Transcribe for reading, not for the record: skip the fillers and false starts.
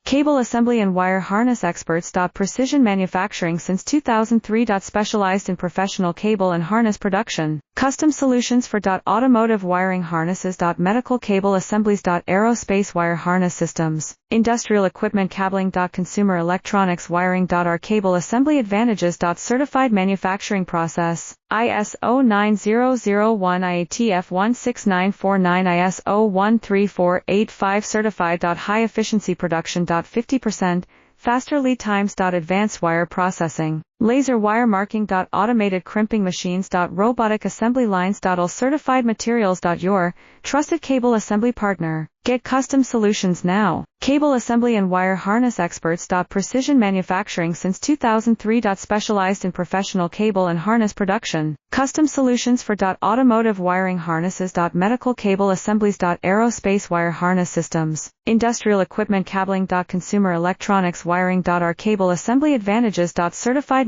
Cable assembly and wire harness experts. Precision manufacturing since 2003. Specialized in professional cable and harness production. Custom solutions for automotive wiring harnesses. Medical cable assemblies. Aerospace wire harness systems. Industrial equipment cabling. Consumer electronics wiring. Our cable assembly advantages. Certified manufacturing process. ISO 9001 IATF 16949 ISO 13485 certified. High efficiency production. 50% faster lead times. Advanced wire processing. Laser wire marking. Automated crimping machines. Robotic assembly lines. All certified materials. Your trusted cable assembly partner. Get custom solutions now. Cable assembly and wire harness experts. Precision manufacturing since 2003. Specialized in professional cable and harness production. Custom solutions for automotive wiring harnesses. Medical cable assemblies. Aerospace wire harness systems. Industrial equipment cabling. Consumer electronics wiring. Our cable assembly advantages. Certified manufacturing